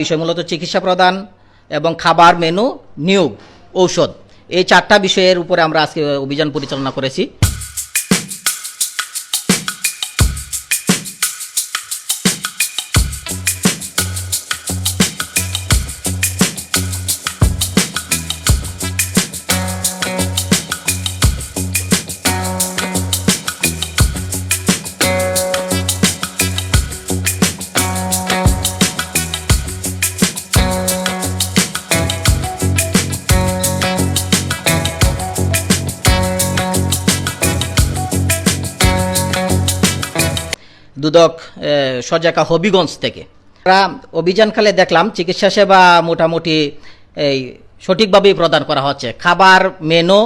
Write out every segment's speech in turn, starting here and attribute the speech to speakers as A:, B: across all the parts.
A: বিষয় মূলত চিকিৎসা প্রদান এবং খাবার মেনু, নিয়োগ, ঔষধ, এই 4টা বিষয়ের উপরে আমরা আজকে অভিযান পরিচালনা করেছি। দুদক সজাকা হবিগঞ্জ থেকে আমরা অভিযানকালে দেখলাম চিকিৎসা সেবা মোটামুটি এই সঠিকভাবেই প্রদান করা হচ্ছে। খাবার মেনু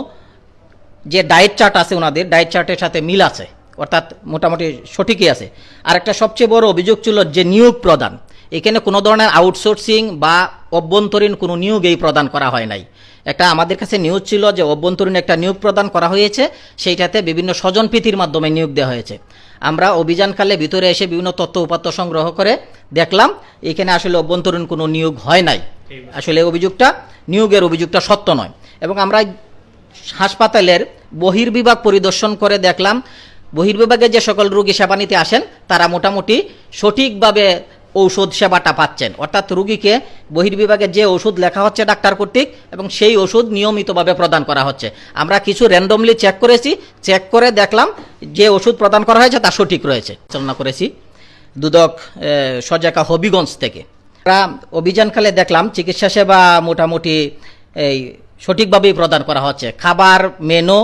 A: যে ডায়েট চার্ট আছে, ওনাদের ডায়েট চার্টের সাথে মিল আছে, অর্থাৎ মোটামুটি সঠিকই আছে। আর একটা সবচেয়ে বড় অভিযোগ ছিল যে নিয়োগ প্রদান, এখানে কোনো ধরনের আউটসোর্সিং বা অভ্যন্তরীণ কোনো নিয়োগই প্রদান করা হয় নাই। একটা আমাদের কাছে নিউজ ছিল যে অভ্যন্তরীণ একটা নিয়োগ প্রদান করা হয়েছে, সেইটাতে বিভিন্ন স্বজনপ্রীতির মাধ্যমে নিয়োগ দেওয়া হয়েছে। আমরা অভিযানকালে ভিতরে এসে বিভিন্ন তথ্য উপাত্ত সংগ্রহ করে দেখলাম এখানে আসলে অভ্যন্তরীণ কোনো নিয়োগ হয় নাই। আসলে নিয়োগের অভিযোগটা সত্য নয়। এবং আমরা হাসপাতালের বহির্বিভাগ পরিদর্শন করে দেখলাম বহির্বিভাগে যে সকল রোগী সেবা নিতে আসেন তারা মোটামুটি সঠিকভাবে ঔষধ সেবাটা পাচ্ছেন, অর্থাৎ রোগীকে বহির্বিভাগে যে ওষুধ লেখা হচ্ছে ডাক্তার কর্তৃক এবং সেই ওষুধ নিয়মিতভাবে প্রদান করা হচ্ছে। আমরা কিছু র্যান্ডমলি চেক করে দেখলাম যে ওষুধ প্রদান করা হয়েছে তা সঠিক রয়েছে। চালনা করেছি দুদক সজাকা হবিগঞ্জ থেকে। আমরা অভিযানকালে দেখলাম চিকিৎসা সেবা মোটামুটি এই সঠিকভাবেই প্রদান করা হচ্ছে। খাবার মেনু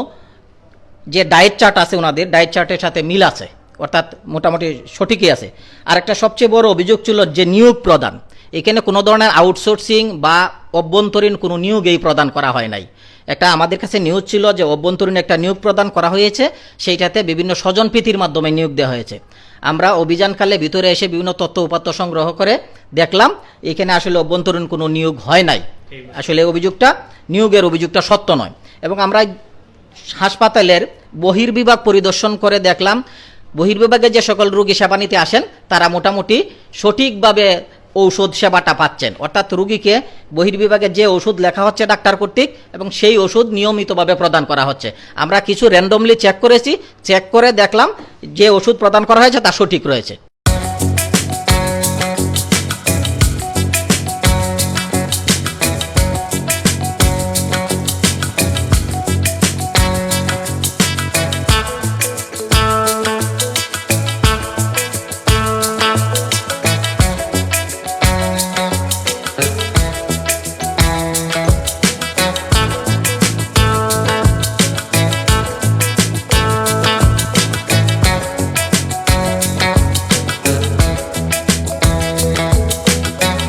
A: যে ডায়েট চার্ট আছে, ওনাদের ডায়েট চার্টের সাথে মিল আছে, অর্থাৎ মোটামুটি সঠিকই আছে। আর একটা সবচেয়ে বড় অভিযোগ ছিল যে নিয়োগ প্রদান, এখানে কোনো ধরনের আউটসোর্সিং বা অভ্যন্তরীণ কোনো নিয়োগই প্রদান করা হয় নাই। একটা আমাদের কাছে নিউজ ছিল যে অভ্যন্তরীণ একটা নিয়োগ প্রদান করা হয়েছে, সেইটাতে বিভিন্ন স্বজনপ্রীতির মাধ্যমে নিয়োগ দেওয়া হয়েছে। আমরা অভিযানকালে ভিতরে এসে বিভিন্ন তথ্য উপাত্ত সংগ্রহ করে দেখলাম এখানে আসলে অভ্যন্তরীণ কোনো নিয়োগ হয় নাই। আসলে নিয়োগের অভিযোগটা সত্য নয়। এবং আমরা হাসপাতালের বহির্বিভাগ পরিদর্শন করে দেখলাম বহির্বিভাগে যে সকল রোগী সেবা নিতে আসেন তারা মোটামুটি সঠিকভাবে ঔষধ সেবাটা পাচ্ছেন, অর্থাৎ রোগীকে বহির্বিভাগে যে ওষুধ লেখা হচ্ছে ডাক্তার কর্তৃক এবং সেই ওষুধ নিয়মিতভাবে প্রদান করা হচ্ছে। আমরা কিছু র্যান্ডমলি চেক করে দেখলাম যে ওষুধ প্রদান করা হয়েছে তা সঠিক রয়েছে।